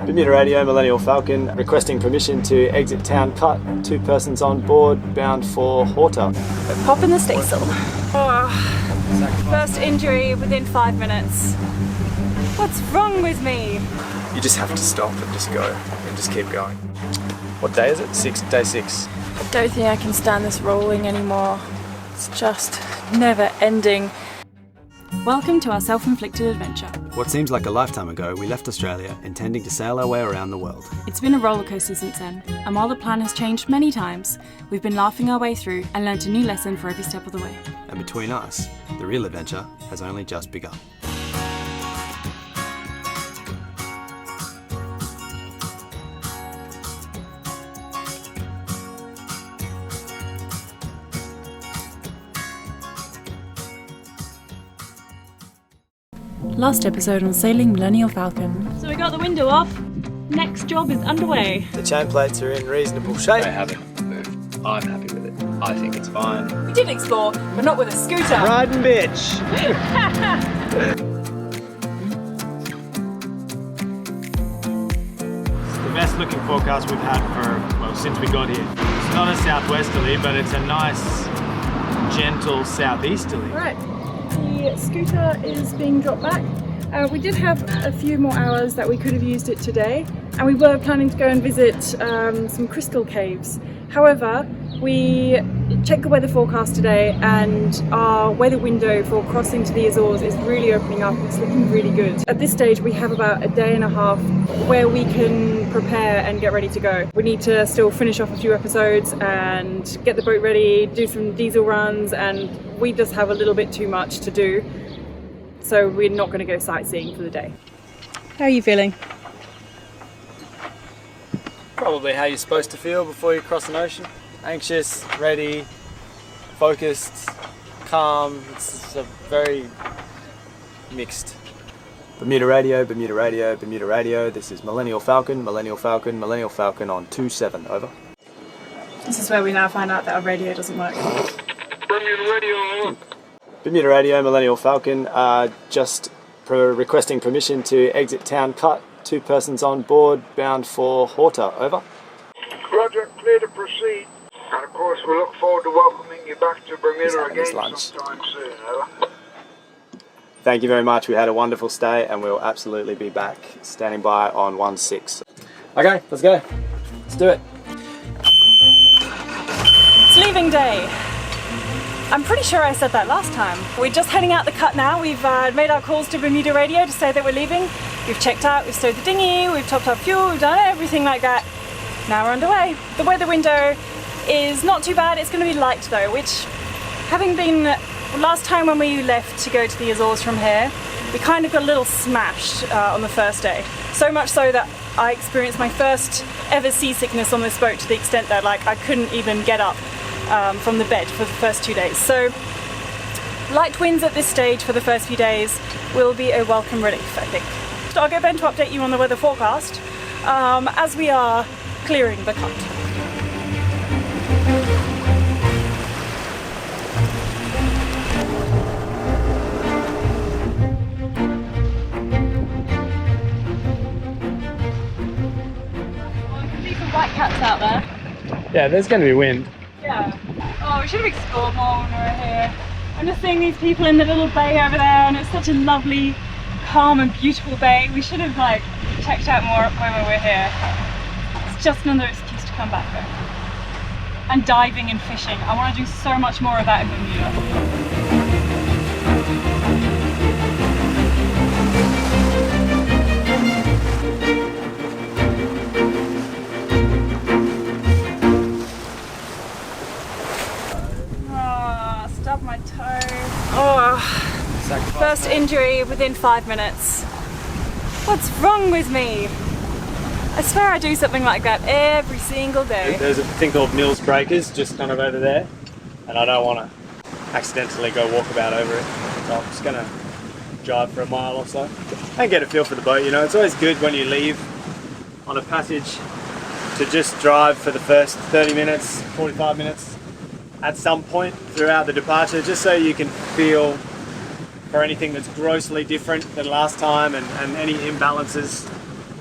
Bermuda Radio, Millennial Falcon, requesting permission to exit town cut. 2 persons on board, bound for Khiara. Pop in the staysail. First injury within 5 minutes. What's wrong with me? You just have to stop and just go, and just keep going. What day is it? Day 6. I don't think I can stand this rolling anymore. It's just never ending. Welcome to our self-inflicted adventure. What seems like a lifetime ago, we left Australia, intending to sail our way around the world. It's been a roller coaster since then, and while the plan has changed many times, we've been laughing our way through and learnt a new lesson for every step of the way. And between us, the real adventure has only just begun. Last episode on sailing Millennial Falcon. So we got the window off. Next job is underway. The chain plates are in reasonable shape. They haven't moved. I'm happy with it. I think it's fine. We did explore, but not with a scooter. Riding bitch! It's the best looking forecast we've had for, well, since we got here. It's not a southwesterly, but it's a nice, gentle southeasterly. Right. The scooter is being dropped back. We did have a few more hours that we could have used it today, and we were planning to go and visit some crystal caves. However, we checked the weather forecast today and our weather window for crossing to the Azores is really opening up. It's looking really good. At this stage we have about a day and a half where we can prepare and get ready to go. We need to still finish off a few episodes and get the boat ready, do some diesel runs, and we just have a little bit too much to do. So we're not going to go sightseeing for the day. How are you feeling? Probably how you're supposed to feel before you cross an ocean. Anxious, ready, focused, calm. It's a very mixed. Bermuda Radio, Bermuda Radio, Bermuda Radio. This is Millennial Falcon, Millennial Falcon, Millennial Falcon on 27, over. This is where we now find out that our radio doesn't work. Bermuda Radio. Bermuda Radio, Millennial Falcon, just requesting permission to exit town cut. 2 persons on board, bound for Khiara, over. Roger, clear to proceed. And of course we look forward to welcoming you back to Bermuda again sometime soon, over. Thank you very much. We had a wonderful stay and we'll absolutely be back. Standing by on 1-6. Okay, let's go. Let's do it. It's leaving day. I'm pretty sure I said that last time. We're just heading out the cut now. We've made our calls to Bermuda Radio to say that we're leaving. We've checked out, we've stowed the dinghy, we've topped up fuel, we've done everything like that. Now we're underway. The weather window is not too bad. It's going to be light though, which, having been last time when we left to go to the Azores from here, we kind of got a little smashed on the first day. So much so that I experienced my first ever seasickness on this boat, to the extent that I couldn't even get up from the bed for the first 2 days. So light winds at this stage for the first few days will be a welcome relief, I think. So I'll get Ben to update you on the weather forecast as we are clearing the cut. White caps out there. Yeah, there's going to be wind. Yeah. Oh, we should have explored more when we were here. I'm just seeing these people in the little bay over there, and it's such a lovely, calm and beautiful bay. We should have checked out more when we were here. It's just another excuse to come back though. And diving and fishing. I want to do so much more of that in Bermuda. My toe. Oh, first injury within 5 minutes. What's wrong with me? I swear I do something like that every single day. There's a thing called Mills Breakers just kind of over there, and I don't want to accidentally go walkabout over it. So I'm just going to drive for a mile or so and get a feel for the boat. You know, it's always good when you leave on a passage to just drive for the first 30 minutes, 45 minutes at some point throughout the departure, just so you can feel for anything that's grossly different than last time and any imbalances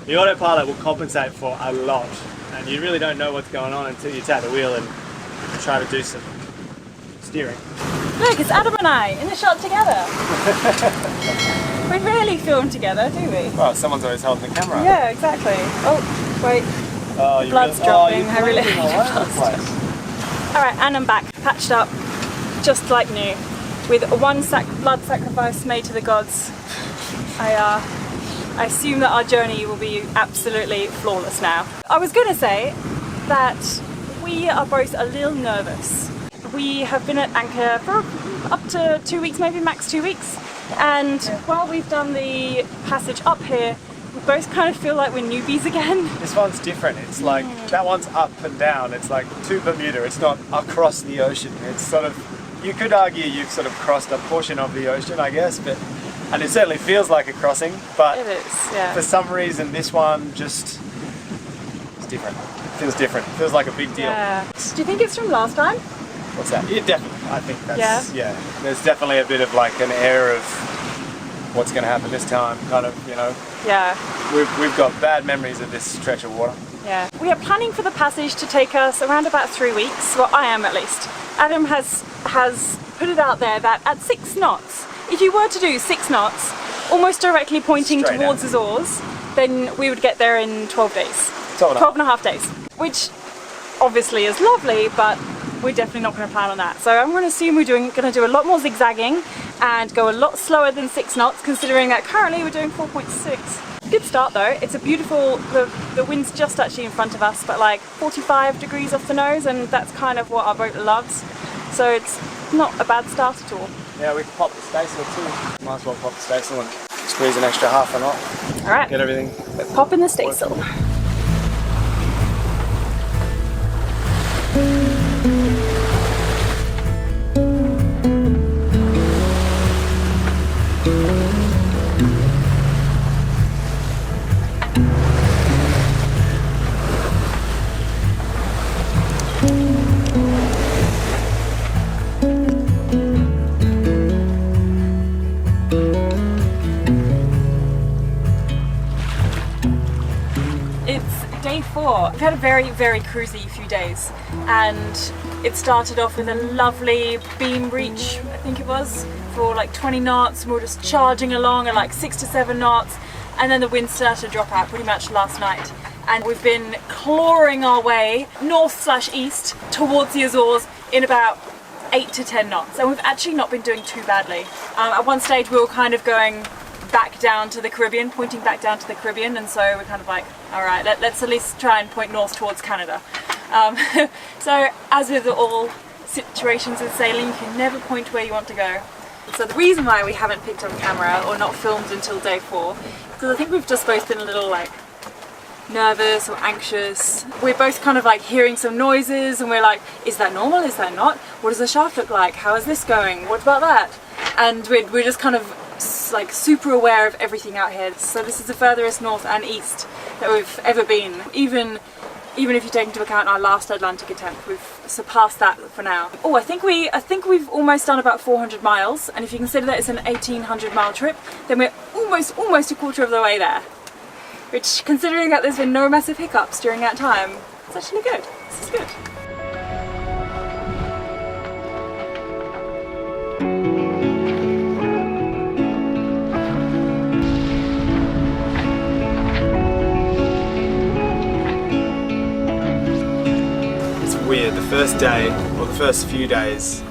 The autopilot will compensate for a lot, and you really don't know what's going on until you take the wheel and try to do some steering. Look, it's Adam and I in the shot together. We rarely film together, do we? Well, someone's always holding the camera. Yeah, exactly. Oh, wait. Oh, Blood's dropping. I really all over the place. Alright, and I'm back, patched up, just like new, with one blood sacrifice made to the gods. I assume that our journey will be absolutely flawless now. I was going to say that we are both a little nervous. We have been at anchor for up to 2 weeks, maybe max 2 weeks, and while we've done the passage up here, we both kind of feel like we're newbies again. This one's different. It's like, that one's up and down. It's like to Bermuda. It's not across the ocean. It's sort of, you could argue you've sort of crossed a portion of the ocean, I guess, and it certainly feels like a crossing, but It is, yeah. for some reason this one just, it's different. It feels different. It feels like a big deal. Yeah. Do you think it's from last time? What's that? Yeah, definitely. I think that's, yeah. There's definitely a bit of like an air of what's going to happen this time, kind of, you know. Yeah. We've got bad memories of this stretch of water. Yeah. We are planning for the passage to take us around about 3 weeks. Well, I am at least. Adam has put it out there that at 6 knots, if you were to do 6 knots, almost directly pointing Straight towards out. Azores, then we would get there in 12 days. 12 and a half days. Which obviously is lovely, but we're definitely not going to plan on that. So I'm going to assume we're going to do a lot more zigzagging and go a lot slower than 6 knots, considering that currently we're doing 4.6. Good start though. It's a beautiful, the wind's just actually in front of us, but like 45 degrees off the nose, and that's kind of what our boat loves. So it's not a bad start at all. Yeah, we can pop the staysail too. Might as well pop the staysail and squeeze an extra half a knot. All right. Get everything. Pop in the staysail. Day 4. We've had a very, very cruisy few days, and it started off with a lovely beam reach, I think it was, for like 20 knots, and we were just charging along at like 6 to 7 knots, and then the wind started to drop out pretty much last night. And we've been clawing our way north/east towards the Azores in about 8 to 10 knots, and we've actually not been doing too badly. At one stage we were kind of going back down to the Caribbean, pointing back down to the Caribbean, and so we're kind of like, alright, let's at least try and point north towards Canada. So as with all situations with sailing, you can never point where you want to go. So the reason why we haven't picked up a camera or not filmed until day 4, because I think we've just both been a little like nervous or anxious. We're both kind of like hearing some noises and we're like, is that normal, is that not? What does the shaft look like? How is this going? What about that? And we're just kind of like super aware of everything out here. So this is the furthest north and east that we've ever been. Even if you take into account our last Atlantic attempt, we've surpassed that for now. Oh, I think we've almost done about 400 miles, and if you consider that it's an 1,800 mile trip, then we're almost a quarter of the way there. Which, considering that there's been no massive hiccups during that time, it's actually good. This is good. Weird. The first day, or the first few days,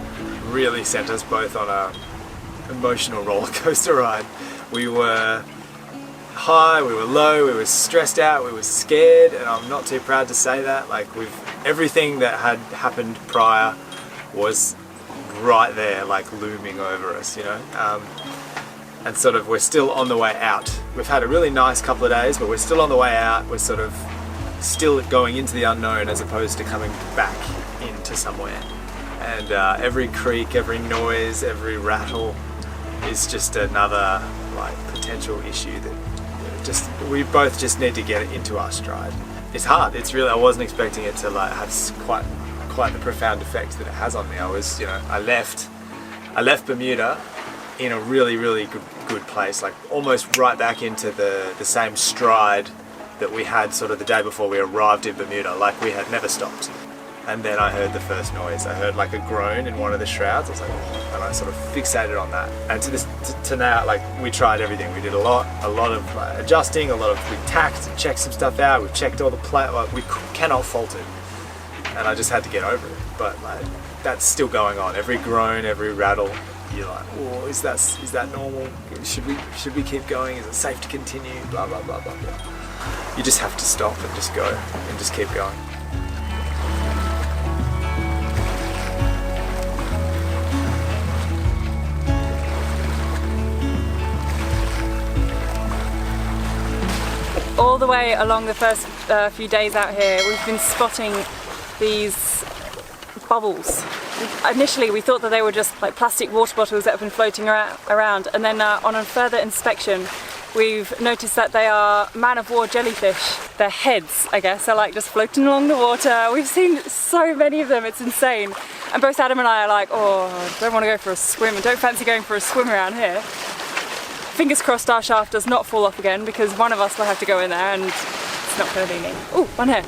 really sent us both on a emotional roller coaster ride. We were high, we were low, we were stressed out, we were scared, and I'm not too proud to say that. Like, everything that had happened prior was right there, like looming over us, you know. And sort of, we're still on the way out. We've had a really nice couple of days, but we're still on the way out. We're sort of still going into the unknown as opposed to coming back into somewhere. And every creak, every noise, every rattle is just another like potential issue that we both just need to get it into our stride. It's hard. It's really, I wasn't expecting it to like have quite the profound effect that it has on me. I was, you know, I left Bermuda in a really good place, like almost right back into the same stride that we had sort of the day before we arrived in Bermuda, like we had never stopped. And then I heard the first noise. I heard like a groan in one of the shrouds. I was like, oh, and I sort of fixated on that. And to now, like we tried everything. We did a lot of adjusting, we tacked and checked some stuff out. We checked all the like we cannot fault it. And I just had to get over it. But like that's still going on. Every groan, every rattle, you're like, oh, is that normal? Should we keep going? Is it safe to continue? Blah blah blah blah blah. You just have to stop and just go and just keep going. All the way along the first few days out here, we've been spotting these bubbles. Initially we thought that they were just like plastic water bottles that have been floating around, and then on a further inspection we've noticed that they are man-of-war jellyfish. Their heads, I guess, are like just floating along the water. We've seen so many of them, it's insane. And both Adam and I are like, oh, don't want to go for a swim, and don't fancy going for a swim around here. Fingers crossed our shaft does not fall off again, because one of us will have to go in there and it's not going to be me. Oh, one here.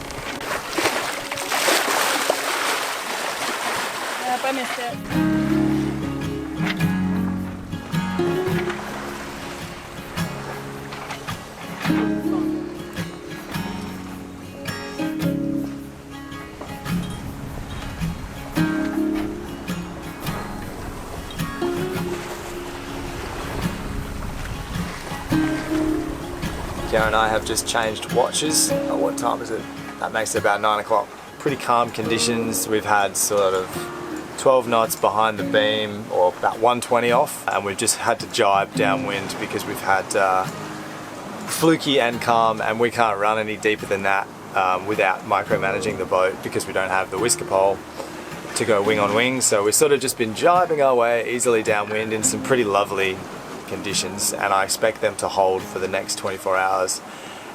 Yep, I missed it. Khiara and I have just changed watches. Oh, what time is it? That makes it about 9 o'clock. Pretty calm conditions. We've had sort of 12 knots behind the beam, or about 120 off, and we've just had to jibe downwind because we've had fluky and calm, and we can't run any deeper than that without micromanaging the boat because we don't have the whisker pole to go wing on wing. So we've sort of just been jibing our way easily downwind in some pretty lovely conditions, and I expect them to hold for the next 24 hours,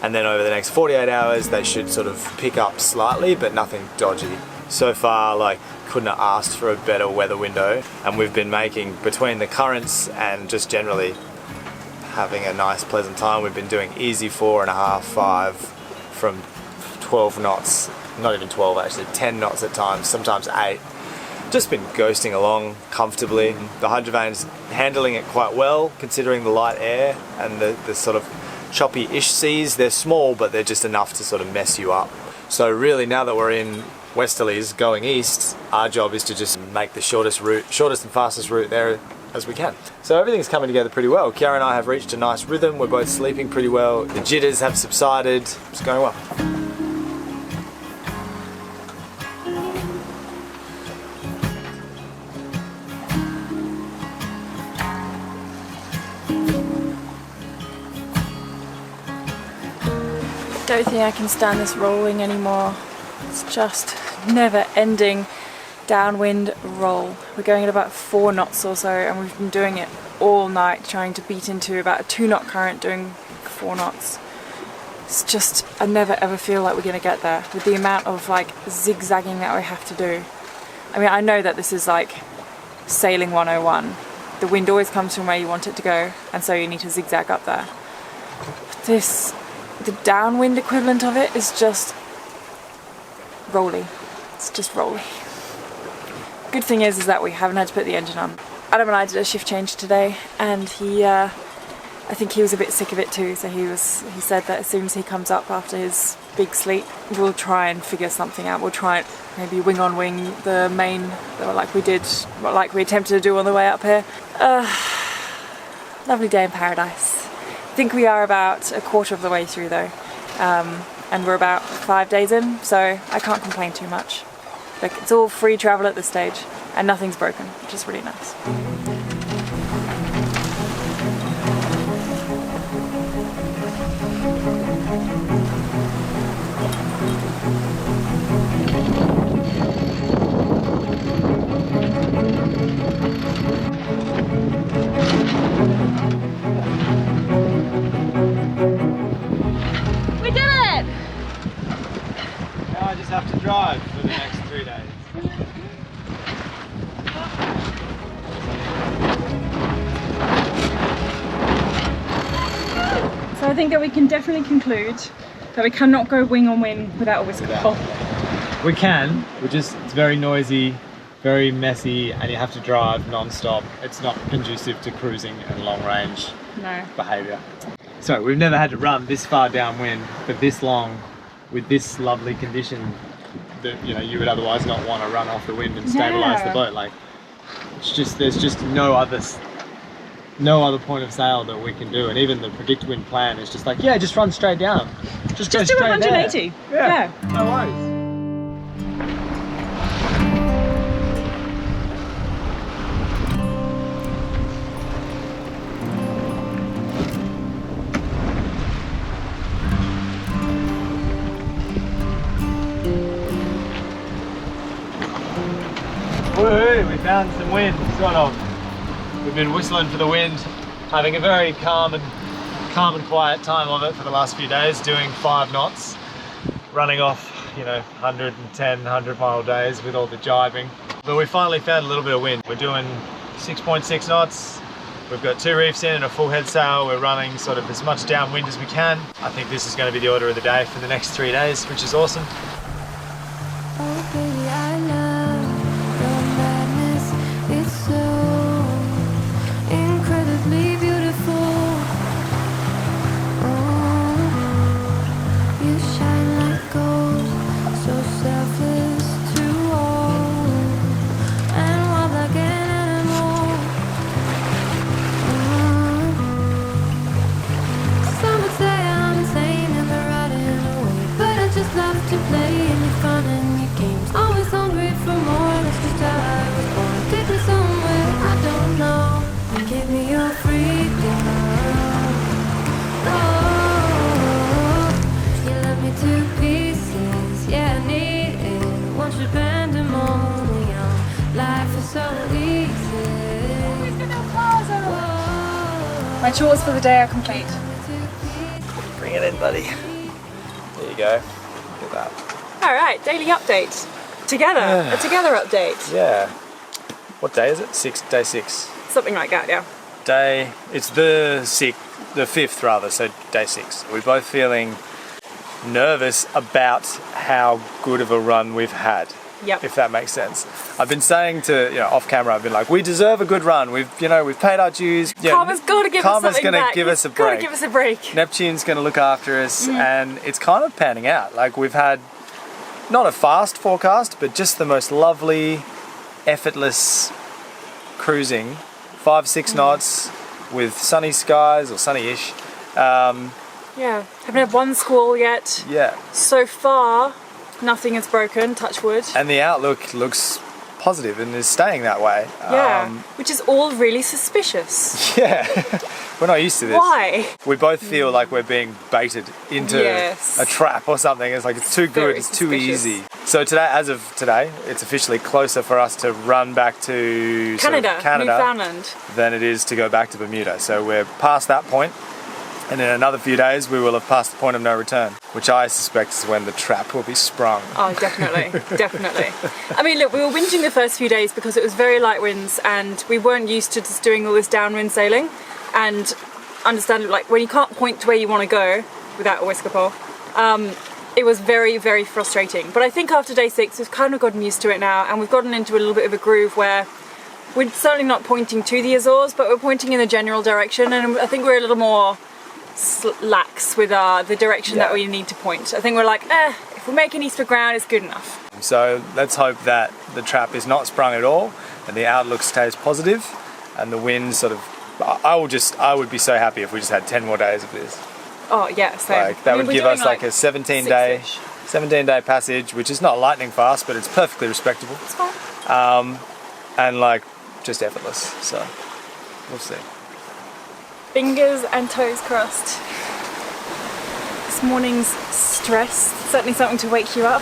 and then over the next 48 hours they should sort of pick up slightly, but nothing dodgy. So far, like, couldn't have asked for a better weather window, and we've been making, between the currents and just generally having a nice pleasant time, we've been doing easy 4.5, 5 from 12 knots, not even 12 actually, 10 knots at times, sometimes 8. Just been ghosting along comfortably. The hydrovane's handling it quite well, considering the light air and the sort of choppy-ish seas. They're small, but they're just enough to sort of mess you up. So really, now that we're in westerlies going east, our job is to just make the shortest and fastest route there as we can. So everything's coming together pretty well. Khiara and I have reached a nice rhythm. We're both sleeping pretty well. The jitters have subsided. It's going well. I don't think I can stand this rolling anymore. It's just never ending downwind roll. We're going at about 4 knots or so, and we've been doing it all night, trying to beat into about a 2 knot current doing 4 knots. It's just, I never ever feel like we're gonna get there with the amount of like zigzagging that we have to do. I mean, I know that this is like sailing 101. The wind always comes from where you want it to go, and so you need to zigzag up there. But the downwind equivalent of it is just rolly. It's just rolly. Good thing is that we haven't had to put the engine on. Adam and I did a shift change today, and he, I think he was a bit sick of it too. So he said that as soon as he comes up after his big sleep, we'll try and figure something out. We'll try maybe wing on wing the main, like we attempted to do on the way up here. Lovely day in paradise. I think we are about a quarter of the way through though, and we're about 5 days in, so I can't complain too much. Like, it's all free travel at this stage, and nothing's broken, which is really nice. Have to drive for the next 3 days. So I think that we can definitely conclude that we cannot go wing on wing without a whisker pole. We can, it's very noisy, very messy, and you have to drive non-stop. It's not conducive to cruising and long range behaviour. So we've never had to run this far downwind for this long with this lovely condition that you would otherwise not want to run off the wind and stabilise the boat. Like there's just no other point of sail that we can do, and even the predict wind plan is just like, yeah, just run straight down. Just go do straight 180. There. Yeah, no worries. Woohoo, we found some wind, sort of. We've been whistling for the wind, having a very calm and quiet time of it for the last few days, doing 5 knots, running off, 110, 100-mile days with all the jibing. But we finally found a little bit of wind. We're doing 6.6 knots. We've got 2 reefs in and a full head sail. We're running sort of as much downwind as we can. I think this is going to be the order of the day for the next 3 days, which is awesome. Oh, baby, I love your madness. It's so incredibly beautiful. Oh, you shine like gold, so selfless to all, and wild like an animal. Some would say I'm insane and they're riding away, but I just love to play and be fun and always hungry for more, that's just how I was born. Take me somewhere I don't know, give me your freedom. Oh, you love me to pieces, yeah, I need it. Once you're pandemonium, life is so easy. My chores for the day are complete. Bring it in, buddy. There you go. Look at that. All right, daily update. Together, a together update. Yeah. What day is it? Day 6. Something like that, yeah. It's the 5th rather, so day 6. We're both feeling nervous about how good of a run we've had. Yep. If that makes sense. I've been saying to, off camera, I've been like, we deserve a good run. We've paid our dues. Karma's got to give us something back. Karma's going to give us a break. Got to give us a break. Neptune's going to look after us, and it's kind of panning out. Like, we've had not a fast forecast, but just the most lovely, effortless cruising. 5-6 knots with sunny skies, or sunny-ish. Yeah, haven't had one squall yet. Yeah. So far, nothing has broken, touch wood. And the outlook looks positive and is staying that way. Yeah, which is all really suspicious. Yeah, we're not used to this. Why? We both feel like we're being baited into a trap or something. It's like it's too good, it's too easy. So today, as of today, it's officially closer for us to run back to Canada, Newfoundland, than it is to go back to Bermuda. So we're past that point. And in another few days, we will have passed the point of no return, which I suspect is when the trap will be sprung. Oh, definitely, definitely. I mean, look, we were whinging the first few days because it was very light winds and we weren't used to just doing all this downwind sailing. And understand, like, when you can't point to where you want to go without a whisker pole, it was very, very frustrating. But I think after day 6, we've kind of gotten used to it now, and we've gotten into a little bit of a groove where we're certainly not pointing to the Azores, but we're pointing in the general direction, and I think we're a little more lax with the direction that we need to point. I think we're like, if we're making east for ground, it's good enough. So let's hope that the trap is not sprung at all and the outlook stays positive and the wind sort of, I would be so happy if we just had 10 more days of this. Oh yeah, same. Like that would give us like a 17-day passage, which is not lightning fast, but it's perfectly respectable. It's fine. And like just effortless. So we'll see. Fingers and toes crossed. This morning's stress, certainly something to wake you up.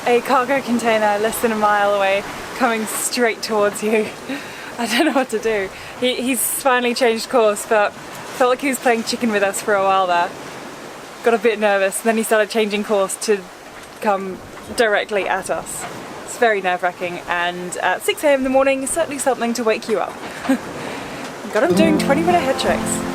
A cargo container less than a mile away, coming straight towards you. I don't know what to do. He's finally changed course, but felt like he was playing chicken with us for a while there. Got a bit nervous, and then he started changing course to come directly at us. It's very nerve-wracking, and at 6 AM in the morning, certainly something to wake you up. Got him doing 20-minute head checks.